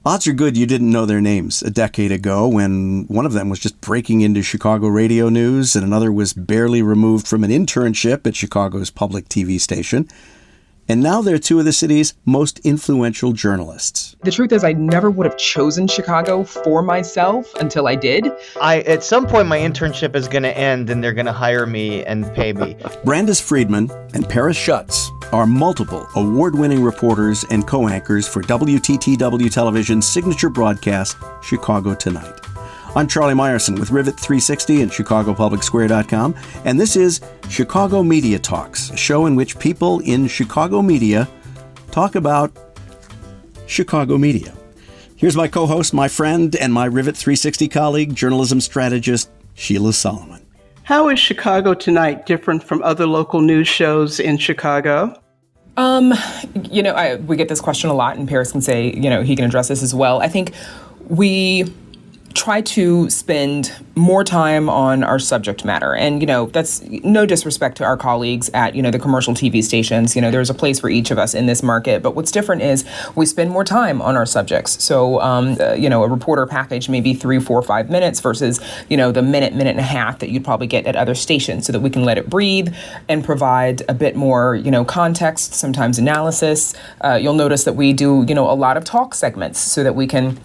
Odds are good you didn't know their names a decade ago when one of them was just breaking into Chicago radio news and another was barely removed from an internship at Chicago's public TV station. And now they're two of the city's most influential journalists. The truth is, I never would have chosen Chicago for myself until I did. At some point, my internship is going to end and they're going to hire me and pay me. Brandis Friedman and Paris Schutz are multiple award-winning reporters and co-anchors for WTTW Television's signature broadcast, Chicago Tonight. I'm Charlie Meyerson with Rivet 360 and ChicagoPublicSquare.com, and this is Chicago Media Talks, a show in which people in Chicago media talk about Chicago media. Here's my co-host, my friend, and my Rivet 360 colleague, journalism strategist, Sheila Solomon. How is Chicago Tonight different from other local news shows in Chicago? We get this question a lot, and Paris can say, he can address this as well. I think we try to spend more time on our subject matter. And, that's no disrespect to our colleagues at, the commercial TV stations. There's a place for each of us in this market. But what's different is we spend more time on our subjects. So, a reporter package may be 3, 4, 5 minutes versus, the minute and a half that you'd probably get at other stations so that we can let it breathe and provide a bit more, context, sometimes analysis. You'll notice that we do, a lot of talk segments so that we can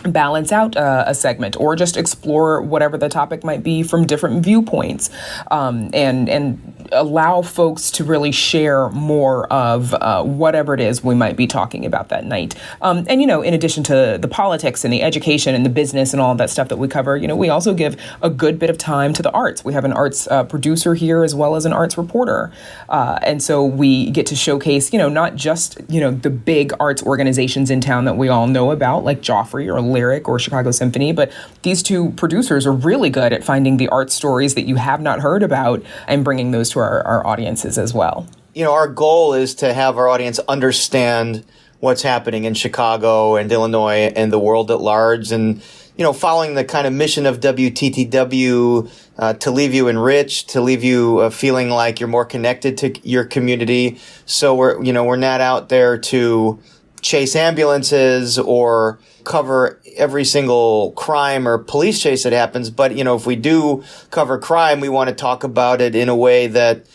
balance out a segment or just explore whatever the topic might be from different viewpoints, and allow folks to really share more of whatever it is we might be talking about that night. In addition to the politics and the education and the business and all of that stuff that we cover, we also give a good bit of time to the arts. We have an arts producer here as well as an arts reporter. And so we get to showcase, not just, the big arts organizations in town that we all know about, like Joffrey or Lyric or Chicago Symphony, but these two producers are really good at finding the art stories that you have not heard about and bringing those to our audiences as well. Our goal is to have our audience understand what's happening in Chicago and Illinois and the world at large. And, following the kind of mission of WTTW to leave you enriched, to leave you feeling like you're more connected to your community. So we're not out there to chase ambulances or cover every single crime or police chase that happens. But, if we do cover crime, we want to talk about it in a way that,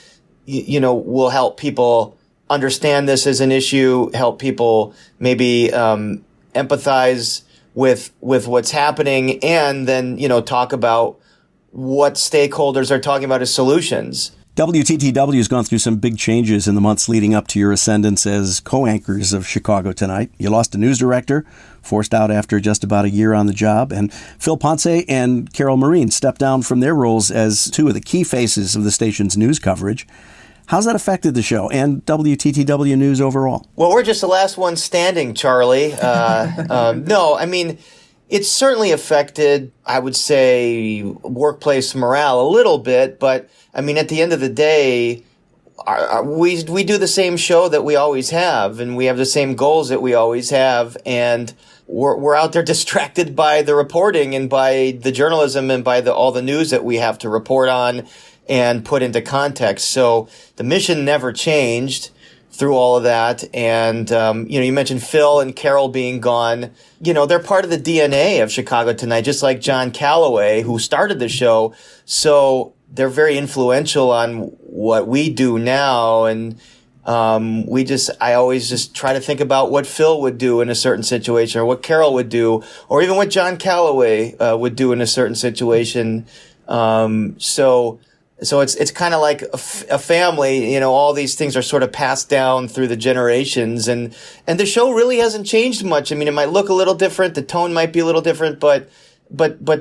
will help people understand this as an issue, help people maybe empathize with what's happening, and then, talk about what stakeholders are talking about as solutions. WTTW has gone through some big changes in the months leading up to your ascendance as co-anchors of Chicago Tonight. You lost a news director, forced out after just about a year on the job, and Phil Ponce and Carol Marine stepped down from their roles as two of the key faces of the station's news coverage. How's that affected the show and WTTW News overall? Well, we're just the last one standing, Charlie. It's certainly affected, I would say, workplace morale a little bit, but at the end of the day, we do the same show that we always have, and we have the same goals that we always have, and we're out there distracted by the reporting and by the journalism and by all the news that we have to report on and put into context. So the mission never changed through all of that. And, you mentioned Phil and Carol being gone. They're part of the DNA of Chicago Tonight, just like John Calloway, who started the show. So they're very influential on what we do now. And I always just try to think about what Phil would do in a certain situation, or what Carol would do, or even what John Calloway would do in a certain situation. So it's kind of like a family, all these things are sort of passed down through the generations, and the show really hasn't changed much. It might look a little different, the tone might be a little different, but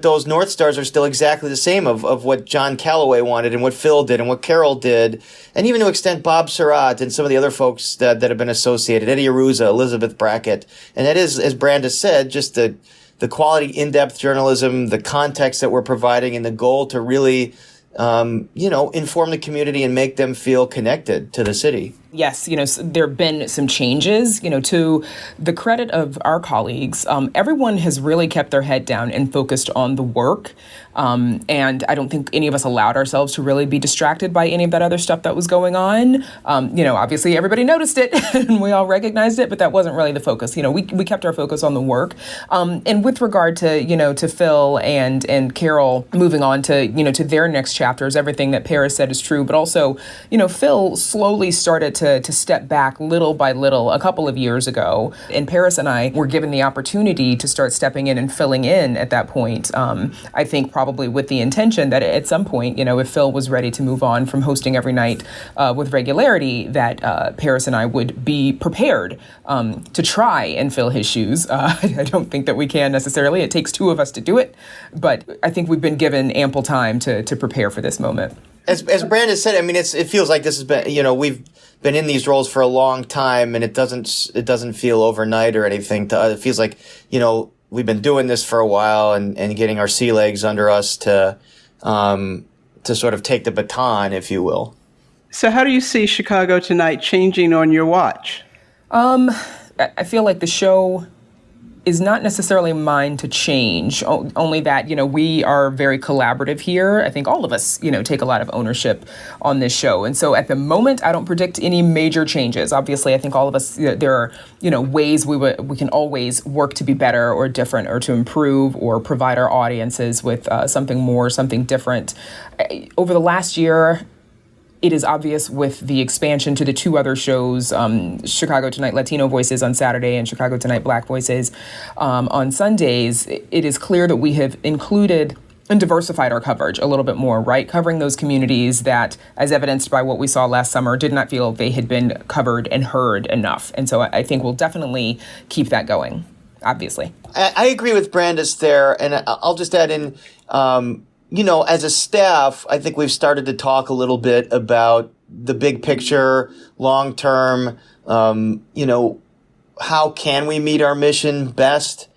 those North Stars are still exactly the same of what John Calloway wanted and what Phil did and what Carol did, and even to extent Bob Surratt and some of the other folks that have been associated, Eddie Aruza, Elizabeth Brackett. And that is, as Brandis said, just the quality in-depth journalism, the context that we're providing, and the goal to really inform the community and make them feel connected to the city. Yes, there have been some changes. To the credit of our colleagues, everyone has really kept their head down and focused on the work. And I don't think any of us allowed ourselves to really be distracted by any of that other stuff that was going on. Obviously everybody noticed it and we all recognized it, but that wasn't really the focus. We kept our focus on the work. And with regard to Phil and Carol moving on to their next chapters, everything that Paris said is true. But also, Phil slowly started to step back little by little a couple of years ago. And Paris and I were given the opportunity to start stepping in and filling in at that point. I think probably with the intention that at some point, if Phil was ready to move on from hosting every night with regularity, that Paris and I would be prepared to try and fill his shoes. I don't think that we can necessarily. It takes two of us to do it. But I think we've been given ample time to prepare for this moment. As Brandon said, it feels like this has been, we've been in these roles for a long time, and it doesn't feel overnight or anything. It feels like, we've been doing this for a while and getting our sea legs under us to sort of take the baton, if you will. So how do you see Chicago Tonight changing on your watch? I feel like the show is not necessarily mine to change, only that, we are very collaborative here. I think all of us, take a lot of ownership on this show. And so at the moment, I don't predict any major changes. Obviously, I think all of us, there are, ways we can always work to be better or different or to improve or provide our audiences with something more, something different. Over the last year, it is obvious with the expansion to the two other shows, Chicago Tonight Latino Voices on Saturday and Chicago Tonight Black Voices on Sundays, it is clear that we have included and diversified our coverage a little bit more, right? Covering those communities that, as evidenced by what we saw last summer, did not feel they had been covered and heard enough. And so I think we'll definitely keep that going, obviously. I agree with Brandis there, and I'll just add in, as a staff, I think we've started to talk a little bit about the big picture, long term, how can we meet our mission best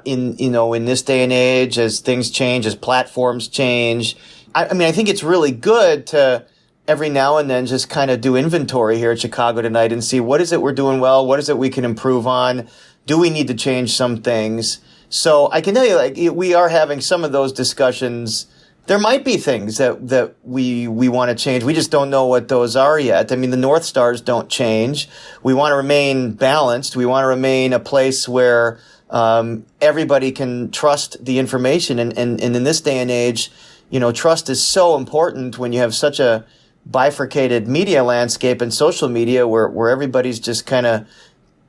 in this day and age as things change, as platforms change. I think it's really good to every now and then just kind of do inventory here at Chicago Tonight and see what is it we're doing well, what is it we can improve on, do we need to change some things? So I can tell you, we are having some of those discussions. There might be things that we want to change. We just don't know what those are yet. The North Stars don't change. We want to remain balanced. We want to remain a place where everybody can trust the information. And in this day and age, trust is so important when you have such a bifurcated media landscape and social media where everybody's just kind of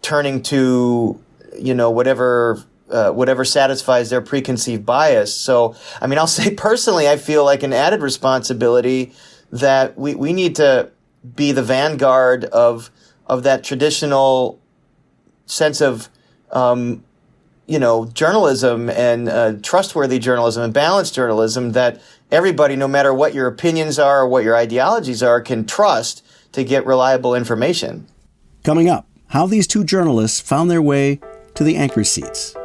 turning to, whatever satisfies their preconceived bias. So, I'll say personally, I feel like an added responsibility that we need to be the vanguard of that traditional sense of, journalism and trustworthy journalism and balanced journalism that everybody, no matter what your opinions are or what your ideologies are, can trust to get reliable information. Coming up, how these two journalists found their way to the anchor seats.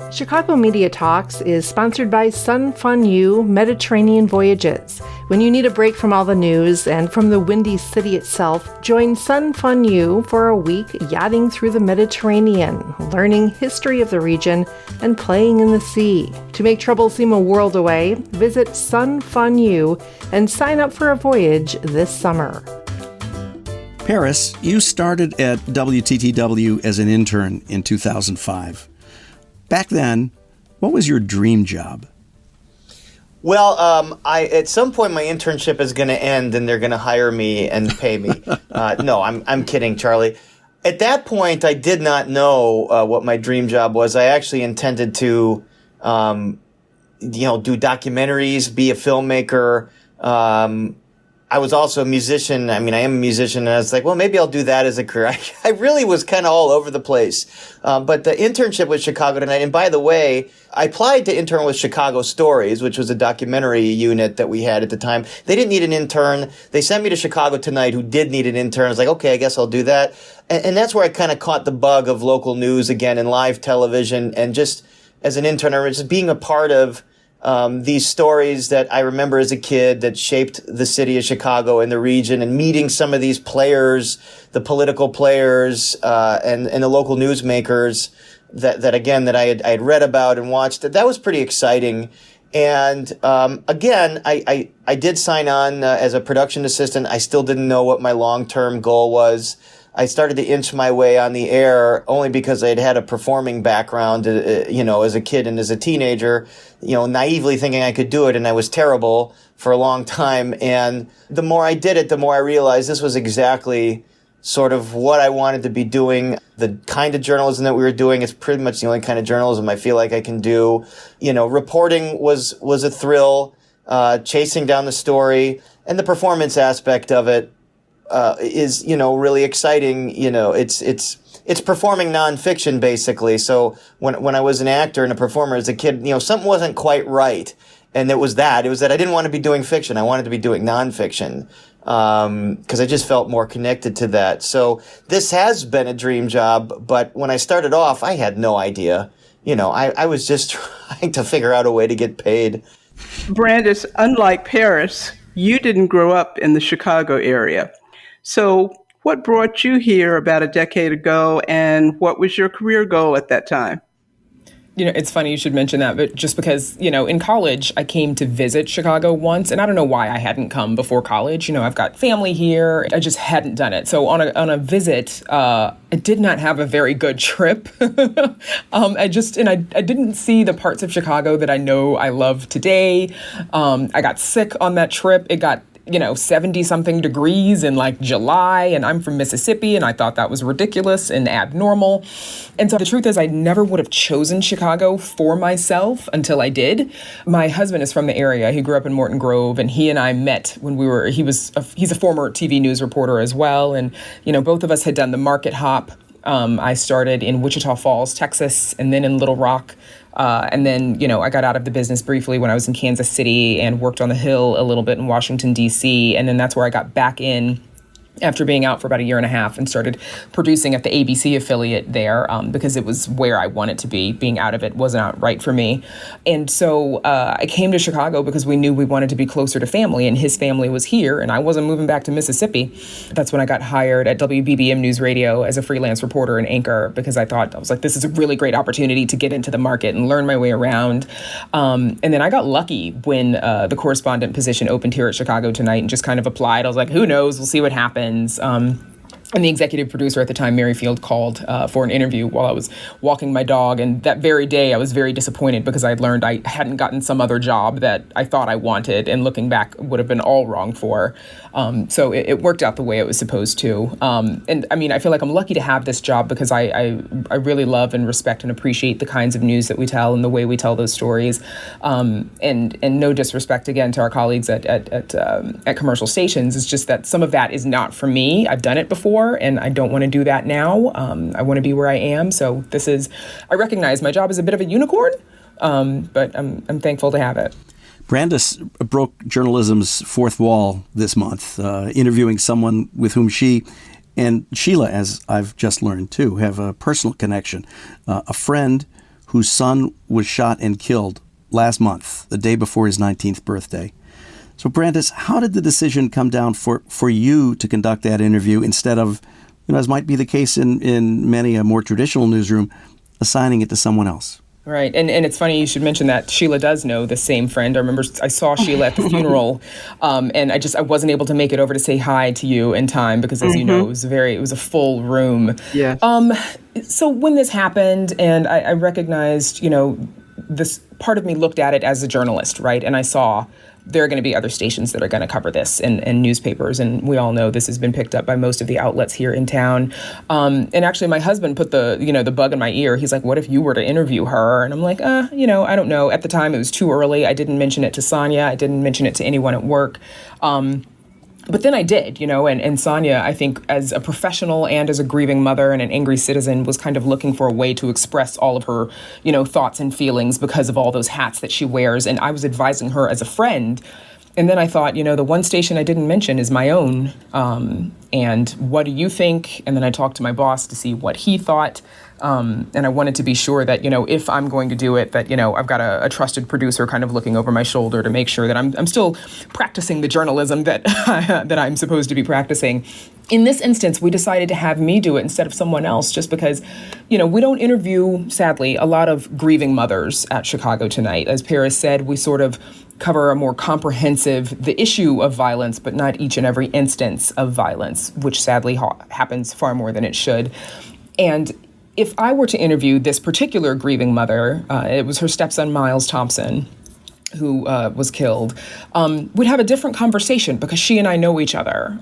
Chicago Media Talks is sponsored by Sun Fun U Mediterranean Voyages. When you need a break from all the news and from the windy city itself, join Sun Fun U for a week yachting through the Mediterranean, learning history of the region and playing in the sea. To make trouble seem a world away, visit Sun Fun U and sign up for a voyage this summer. Paris, you started at WTTW as an intern in 2005. Back then, what was your dream job? Well, at some point my internship is going to end and they're going to hire me and pay me. No, I'm kidding, Charlie. At that point, I did not know what my dream job was. I actually intended to, do documentaries, be a filmmaker. I was also a musician. I am a musician, and I was like, well, maybe I'll do that as a career. I really was kind of all over the place. But the internship with Chicago Tonight, and by the way, I applied to intern with Chicago Stories, which was a documentary unit that we had at the time. They didn't need an intern. They sent me to Chicago Tonight, who did need an intern. I was like, okay, I guess I'll do that. And that's where I kind of caught the bug of local news again and live television. And just as an intern, I was just being a part of these stories that I remember as a kid that shaped the city of Chicago and the region, and meeting some of these players, the political players, and the local newsmakers that I had read about and watched. That was pretty exciting. And again, I did sign on as a production assistant. I still didn't know what my long-term goal was. I started to inch my way on the air only because I'd had a performing background, as a kid and as a teenager, naively thinking I could do it. And I was terrible for a long time. And the more I did it, the more I realized this was exactly sort of what I wanted to be doing. The kind of journalism that we were doing is pretty much the only kind of journalism I feel like I can do. Reporting was a thrill, chasing down the story, and the performance aspect of it is really exciting. It's performing nonfiction basically. So when I was an actor and a performer as a kid, something wasn't quite right, and it was that I didn't want to be doing fiction. I wanted to be doing nonfiction because I just felt more connected to that. So this has been a dream job, but when I started off, I had no idea. I was just trying to figure out a way to get paid. Brandis, unlike Paris, you didn't grow up in the Chicago area. So what brought you here about a decade ago, and what was your career goal at that time? It's funny you should mention that, but just because, in college, I came to visit Chicago once, and I don't know why I hadn't come before college. I've got family here. I just hadn't done it. So on a visit, I did not have a very good trip. I didn't see the parts of Chicago that I know I love today. I got sick on that trip. It got 70 something degrees in like July, and I'm from Mississippi, and I thought that was ridiculous and abnormal. And so the truth is I never would have chosen Chicago for myself until I did. My husband is from the area. He grew up in Morton Grove, and he and I met when he's a former TV news reporter as well. And, both of us had done the market hop. I started in Wichita Falls, Texas, and then in Little Rock. And then, I got out of the business briefly when I was in Kansas City and worked on the Hill a little bit in Washington, D.C. And then that's where I got back in after being out for about a year and a half and started producing at the ABC affiliate there because it was where I wanted to be. Being out of it wasn't right for me. And so I came to Chicago because we knew we wanted to be closer to family, and his family was here, and I wasn't moving back to Mississippi. That's when I got hired at WBBM News Radio as a freelance reporter and anchor because I was like, this is a really great opportunity to get into the market and learn my way around. And then I got lucky when the correspondent position opened here at Chicago Tonight and just kind of applied. I was like, who knows? We'll see what happens. And the executive producer at the time, Mary Field, called for an interview while I was walking my dog. And that very day, I was very disappointed because I learned I hadn't gotten some other job that I thought I wanted, and looking back would have been all wrong for. So it worked out the way it was supposed to. And I mean, I feel like I'm lucky to have this job because I really love and respect and appreciate the kinds of news that we tell and the way we tell those stories. And no disrespect again to our colleagues at commercial stations. It's just that some of that is not for me. I've done it before, and I don't want to do that now. I want to be where I am. So I recognize my job is a bit of a unicorn, but I'm thankful to have it. Brandis broke journalism's fourth wall this month, interviewing someone with whom she and Sheila, as I've just learned too, have a personal connection. A friend whose son was shot and killed last month, the day before his 19th birthday. So, Brandis, how did the decision come down for you to conduct that interview instead of, as might be the case in many a more traditional newsroom, assigning it to someone else? Right. And it's funny you should mention that Sheila does know the same friend. I remember I saw Sheila at the funeral, and I wasn't able to make it over to say hi to you in time because, as you know, it was a full room. Yeah. So when this happened, and I recognized, this part of me looked at it as a journalist, right? And I saw there are going to be other stations that are going to cover this and newspapers. And we all know this has been picked up by most of the outlets here in town. And actually, my husband put the bug in my ear. He's like, what if you were to interview her? And I'm like, I don't know. At the time, it was too early. I didn't mention it to Sonia. I didn't mention it to anyone at work. But then I did, and Sonia, I think, as a professional and as a grieving mother and an angry citizen, was kind of looking for a way to express all of her, thoughts and feelings because of all those hats that she wears. And I was advising her as a friend. And then I thought, the one station I didn't mention is my own. And what do you think? And then I talked to my boss to see what he thought. And I wanted to be sure that, if I'm going to do it, that, I've got a trusted producer kind of looking over my shoulder to make sure that I'm still practicing the journalism that that I'm supposed to be practicing. In this instance, we decided to have me do it instead of someone else, just because, we don't interview, sadly, a lot of grieving mothers at Chicago Tonight. As Paris said, we sort of cover a more comprehensive, the issue of violence, but not each and every instance of violence, which sadly happens far more than it should. And if I were to interview this particular grieving mother, it was her stepson, Miles Thompson, who was killed, we'd have a different conversation because she and I know each other.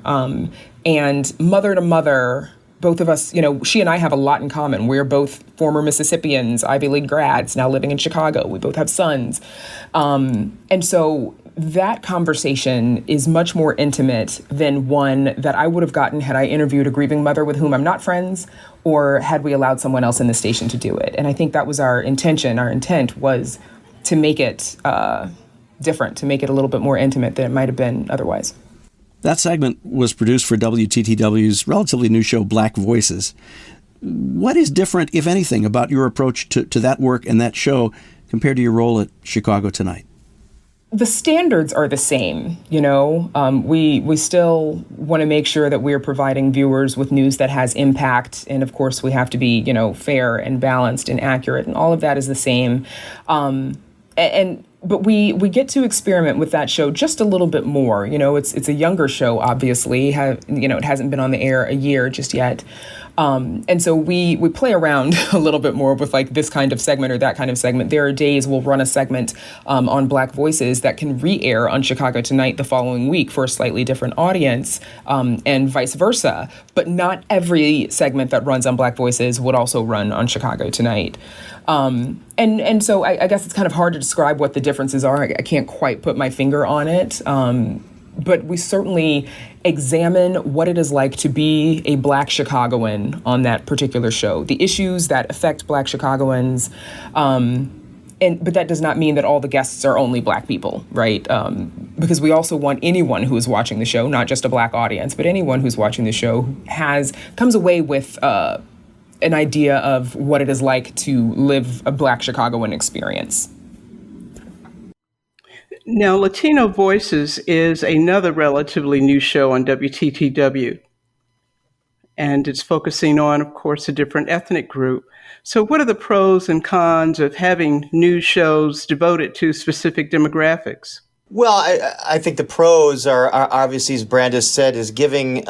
And mother to mother, both of us, she and I have a lot in common. We're both former Mississippians, Ivy League grads, now living in Chicago. We both have sons. And so that conversation is much more intimate than one that I would have gotten had I interviewed a grieving mother with whom I'm not friends, or had we allowed someone else in the station to do it. And I think that was our intention. Our intent was to make it different, to make it a little bit more intimate than it might have been otherwise. That segment was produced for WTTW's relatively new show, Black Voices. What is different, if anything, about your approach to that work and that show compared to your role at Chicago Tonight? The standards are the same, we still want to make sure that we're providing viewers with news that has impact. And of course, we have to be, fair and balanced and accurate. And all of that is the same. But we get to experiment with that show just a little bit more. It's a younger show, obviously. It hasn't been on the air a year just yet. And so we play around a little bit more with like this kind of segment or that kind of segment. There are days we'll run a segment on Black Voices that can re-air on Chicago Tonight the following week for a slightly different audience, and vice versa. But not every segment that runs on Black Voices would also run on Chicago Tonight. And so I guess it's kind of hard to describe what the differences are. I can't quite put my finger on it. But we certainly examine what it is like to be a Black Chicagoan on that particular show, the issues that affect Black Chicagoans. But that does not mean that all the guests are only Black people, right? Because we also want anyone who is watching the show, not just a Black audience, but anyone who's watching the show comes away with an idea of what it is like to live a Black Chicagoan experience. Now, Latino Voices is another relatively new show on WTTW, and it's focusing on, of course, a different ethnic group. So what are the pros and cons of having news shows devoted to specific demographics? Well, I think the pros are obviously, as Brandis said, is giving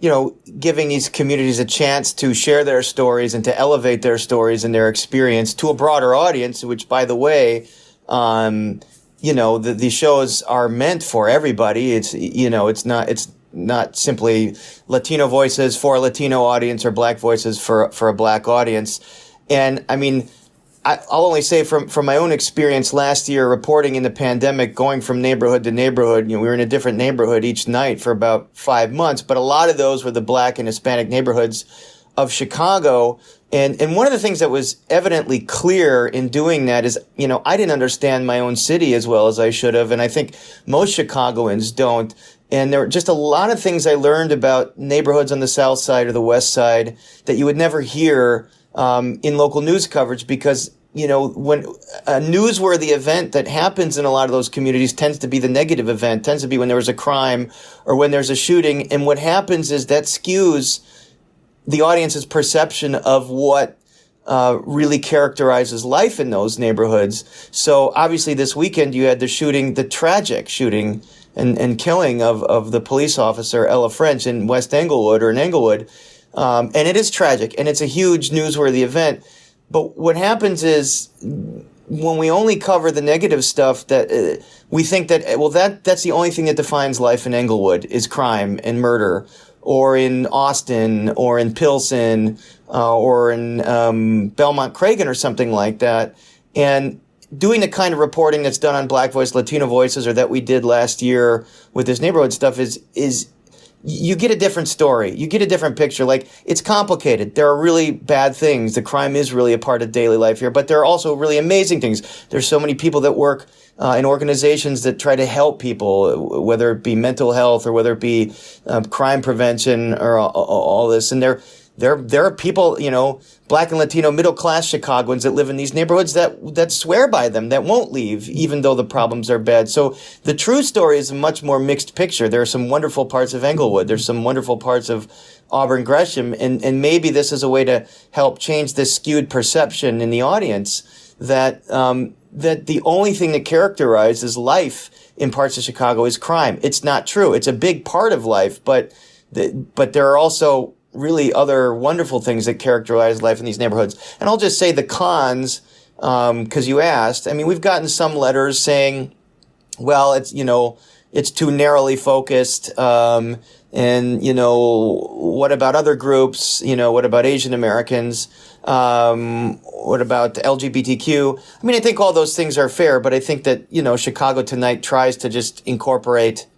these communities a chance to share their stories and to elevate their stories and their experience to a broader audience, which, by the way, the shows are meant for everybody. It's not simply Latino voices for a Latino audience or Black voices for a Black audience. And I mean, I'll only say from my own experience last year reporting in the pandemic, going from neighborhood to neighborhood, we were in a different neighborhood each night for about 5 months, but a lot of those were the Black and Hispanic neighborhoods of Chicago. And one of the things that was evidently clear in doing that is, I didn't understand my own city as well as I should have. And I think most Chicagoans don't. And there were just a lot of things I learned about neighborhoods on the South Side or the West Side that you would never hear in local news coverage, because, when a newsworthy event that happens in a lot of those communities tends to be the negative event, tends to be when there was a crime or when there's a shooting. And what happens is that skews the audience's perception of what really characterizes life in those neighborhoods. So obviously this weekend you had the tragic shooting and killing of the police officer Ella French in West Englewood or in Englewood. And it is tragic and it's a huge newsworthy event. But what happens is when we only cover the negative stuff, that we think that, that's the only thing that defines life in Englewood is crime and murder, or in Austin, or in Pilsen, or in Belmont Cragen, or something like that. And doing the kind of reporting that's done on Black Voice, Latino Voices, or that we did last year with this neighborhood stuff is you get a different story. You get a different picture. Like, it's complicated. There are really bad things. The crime is really a part of daily life here, but there are also really amazing things. There's so many people that work in organizations that try to help people, whether it be mental health or whether it be crime prevention or all this. And there are people, Black and Latino middle class Chicagoans that live in these neighborhoods that swear by them, that won't leave, even though the problems are bad. So the true story is a much more mixed picture. There are some wonderful parts of Englewood. There's some wonderful parts of Auburn Gresham, and maybe this is a way to help change this skewed perception in the audience that the only thing that characterizes life in parts of Chicago is crime. It's not true. It's a big part of life, but there are also really other wonderful things that characterize life in these neighborhoods. And I'll just say the cons, because you asked. I mean, we've gotten some letters saying, well, it's too narrowly focused. And, what about other groups? What about Asian Americans? What about LGBTQ? I mean, I think all those things are fair, but I think that, Chicago Tonight tries to just incorporate,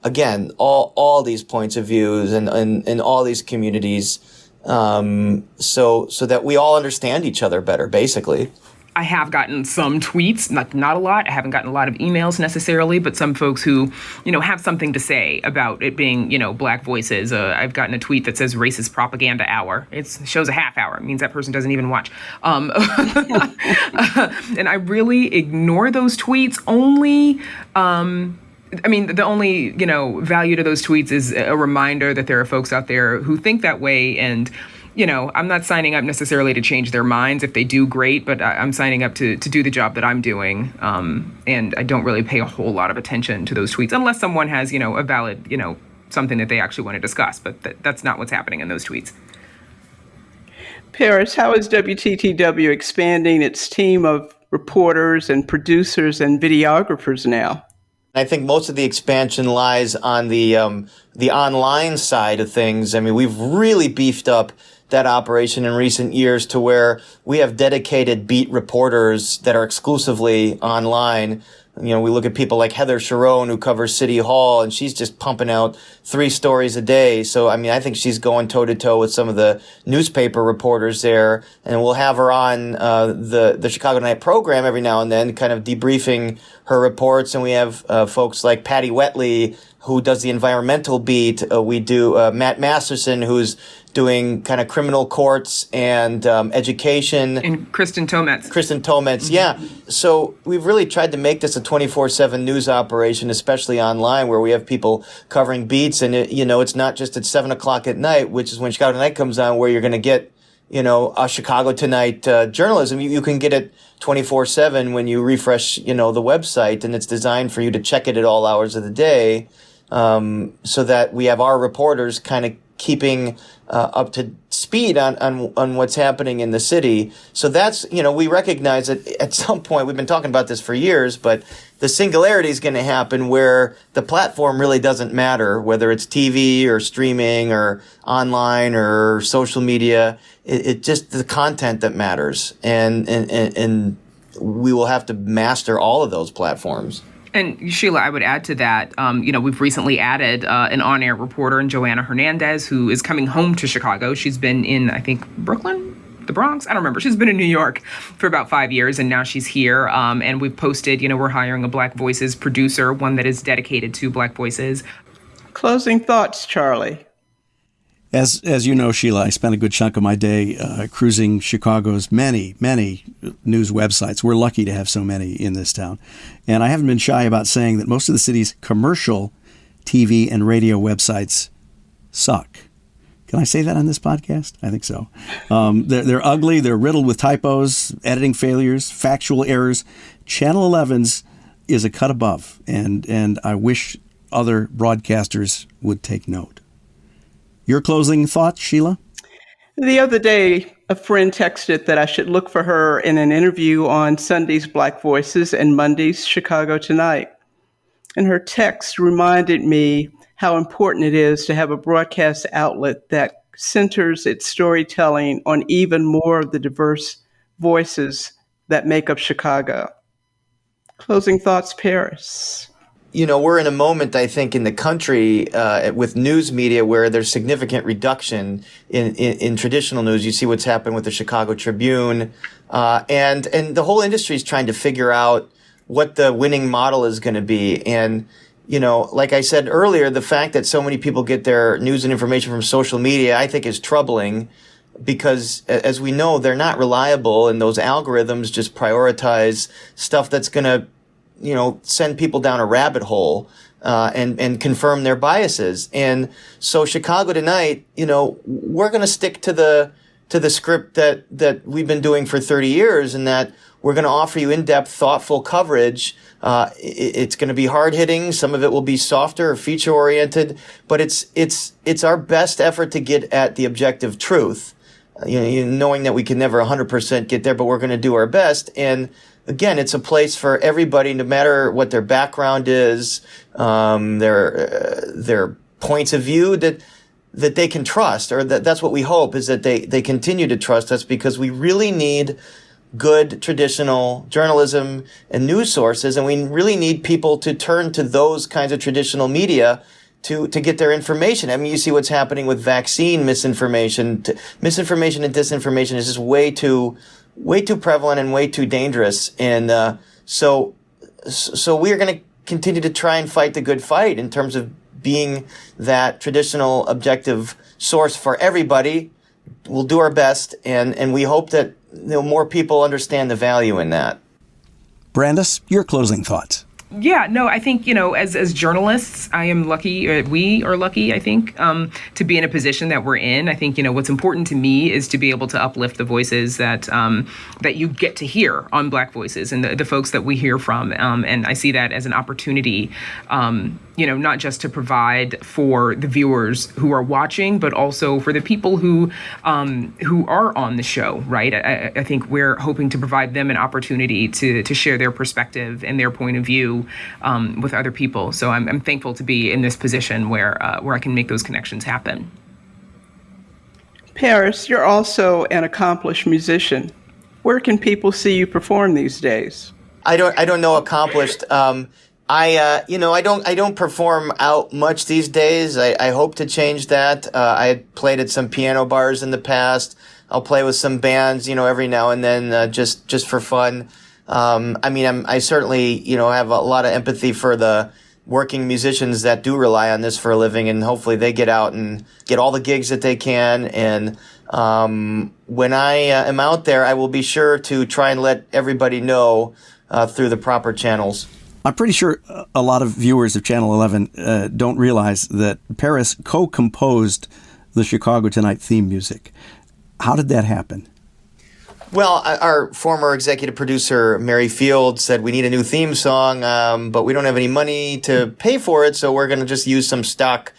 again, all these points of views and all these communities, so that we all understand each other better, basically. I have gotten some tweets, not a lot. I haven't gotten a lot of emails necessarily, but some folks who, have something to say about it being, Black voices. I've gotten a tweet that says racist propaganda hour. It shows a half hour. It means that person doesn't even watch. And I really ignore those tweets only. The only, value to those tweets is a reminder that there are folks out there who think that way. And, I'm not signing up necessarily to change their minds. If they do, great. But I'm signing up to do the job that I'm doing. And I don't really pay a whole lot of attention to those tweets unless someone has, a valid, something that they actually want to discuss. But that's not what's happening in those tweets. Paris, how is WTTW expanding its team of reporters and producers and videographers now? I think most of the expansion lies on the online side of things. I mean, we've really beefed up that operation in recent years to where we have dedicated beat reporters that are exclusively online. We look at people like Heather Sharon, who covers City Hall, and she's just pumping out 3 stories a day. So, I think she's going toe to toe with some of the newspaper reporters there. And we'll have her on the Chicago Night program every now and then, kind of debriefing her reports. And we have folks like Patty Wetley, who does the environmental beat. We do Matt Masterson, who's doing kind of criminal courts and education. And Kristen Tometz. Mm-hmm. Yeah. So we've really tried to make this a 24/7 news operation, especially online, where we have people covering beats. And, it's not just at 7 o'clock at night, which is when Chicago Tonight comes on, where you're going to get, a Chicago Tonight journalism. You can get it 24/7 when you refresh, the website, and it's designed for you to check it at all hours of the day, so that we have our reporters kind of keeping up to speed on what's happening in the city. So that's, we recognize that at some point, we've been talking about this for years, but the singularity is going to happen where the platform really doesn't matter, whether it's TV or streaming or online or social media. It just the content that matters. And we will have to master all of those platforms. And Sheila, I would add to that, we've recently added an on-air reporter in Joanna Hernandez, who is coming home to Chicago. She's been in, I think, Brooklyn, the Bronx. I don't remember. She's been in New York for about 5 years, and now she's here. And we've posted, we're hiring a Black Voices producer, one that is dedicated to Black Voices. Closing thoughts, Charlie. As you know, Sheila, I spent a good chunk of my day cruising Chicago's many, many news websites. We're lucky to have so many in this town. And I haven't been shy about saying that most of the city's commercial TV and radio websites suck. Can I say that on this podcast? I think so. They're ugly. They're riddled with typos, editing failures, factual errors. Channel 11's is a cut above, and I wish other broadcasters would take note. Your closing thoughts, Sheila? The other day, a friend texted that I should look for her in an interview on Sunday's Black Voices and Monday's Chicago Tonight. And her text reminded me how important it is to have a broadcast outlet that centers its storytelling on even more of the diverse voices that make up Chicago. Closing thoughts, Paris. We're in a moment, I think, in the country with news media where there's significant reduction in traditional news. You see what's happened with the Chicago Tribune, and the whole industry is trying to figure out what the winning model is going to be. And like I said earlier, the fact that so many people get their news and information from social media, I think is troubling because, as we know, they're not reliable, and those algorithms just prioritize stuff that's going to, send people down a rabbit hole, and confirm their biases. And so Chicago Tonight, we're going to stick to the script that we've been doing for 30 years, and that we're going to offer you in-depth, thoughtful coverage. It's going to be hard-hitting. Some of it will be softer or feature-oriented, but it's our best effort to get at the objective truth. Knowing that we can never 100% get there, but we're going to do our best. And again, it's a place for everybody, no matter what their background is, their points of view, that they can trust, or that's what we hope, is that they continue to trust us, because we really need good traditional journalism and news sources, and we really need people to turn to those kinds of traditional media to get their information. I mean, you see what's happening with vaccine misinformation. Misinformation and disinformation is just way too prevalent and way too dangerous. And so we are going to continue to try and fight the good fight in terms of being that traditional objective source for everybody. We'll do our best, and we hope that more people understand the value in that. Brandis, your closing thoughts. Yeah, no, I think, as journalists, I am lucky, we are lucky, I think, to be in a position that we're in. I think, what's important to me is to be able to uplift the voices that you get to hear on Black Voices, and the folks that we hear from. And I see that as an opportunity, not just to provide for the viewers who are watching, but also for the people who are on the show, right? I think we're hoping to provide them an opportunity to share their perspective and their point of view with other people. So I'm thankful to be in this position where I can make those connections happen. Paris, you're also an accomplished musician. Where can people see you perform these days? I don't know accomplished. I don't perform out much these days. I hope to change that. I had played at some piano bars in the past. I'll play with some bands, every now and then, just for fun. I certainly, have a lot of empathy for the working musicians that do rely on this for a living, and hopefully they get out and get all the gigs that they can. And when I am out there, I will be sure to try and let everybody know through the proper channels. I'm pretty sure a lot of viewers of Channel 11 don't realize that Paris co-composed the Chicago Tonight theme music. How did that happen? Well, our former executive producer, Mary Field, said we need a new theme song, but we don't have any money to pay for it, so we're going to just use some stock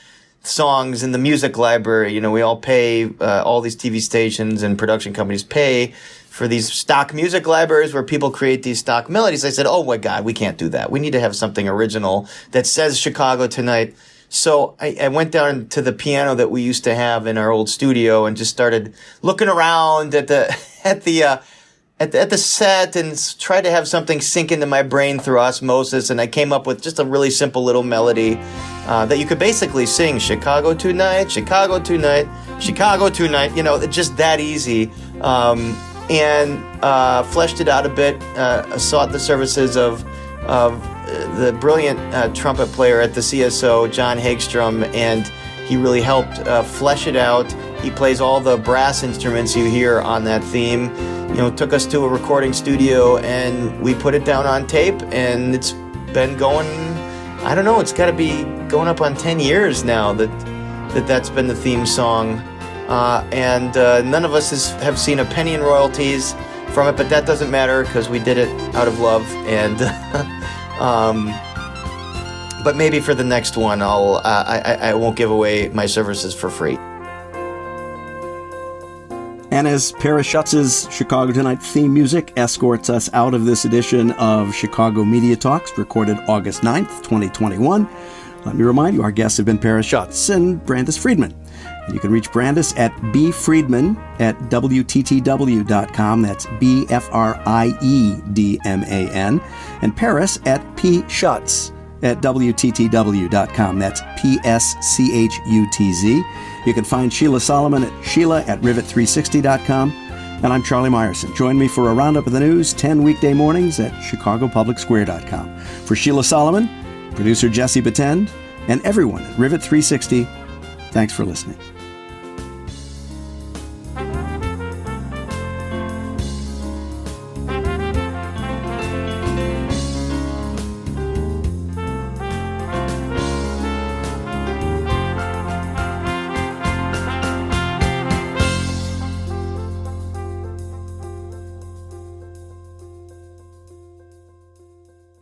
songs in the music library. We all pay, all these TV stations and production companies pay for these stock music libraries where people create these stock melodies. I said, oh my God, we can't do that. We need to have something original that says Chicago Tonight. So I went down to the piano that we used to have in our old studio and just started looking around at the set and tried to have something sink into my brain through osmosis. And I came up with just a really simple little melody that you could basically sing Chicago Tonight, Chicago Tonight, Chicago Tonight. Just that easy. And fleshed it out a bit. Sought the services of the brilliant trumpet player at the CSO, John Hagstrom, and he really helped flesh it out. He plays all the brass instruments you hear on that theme. Took us to a recording studio, and we put it down on tape, and it's been going, I don't know, it's got to be going up on 10 years now that's been the theme song. And none of us have seen a penny in royalties from it, but that doesn't matter because we did it out of love. And but maybe for the next one, I won't give away my services for free. And as Paris Schutz's Chicago Tonight theme music escorts us out of this edition of Chicago Media Talks, recorded August 9th, 2021, let me remind you, our guests have been Paris Schutz and Brandis Friedman. And you can reach Brandis at bfriedman@WTTW.com. That's BFRIEDMAN. And Paris at pschutz@WTTW.com. That's PSCHUTZ. You can find Sheila Solomon at Sheila@Rivet360.com. And I'm Charlie Meyerson. Join me for a roundup of the news 10 weekday mornings at ChicagoPublicSquare.com. For Sheila Solomon, Producer Jesse Batend, and everyone at Rivet 360, thanks for listening.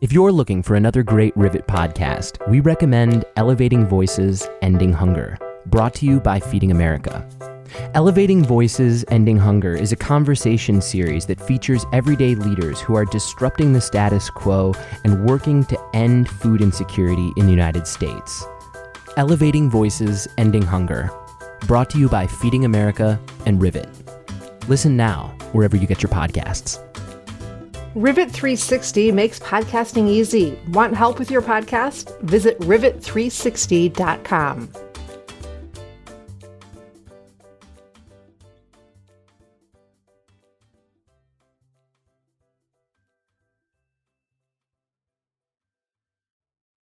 If you're looking for another great Rivet podcast, we recommend Elevating Voices, Ending Hunger, brought to you by Feeding America. Elevating Voices, Ending Hunger is a conversation series that features everyday leaders who are disrupting the status quo and working to end food insecurity in the United States. Elevating Voices, Ending Hunger, brought to you by Feeding America and Rivet. Listen now, wherever you get your podcasts. Rivet 360 makes podcasting easy. Want help with your podcast? Visit rivet360.com.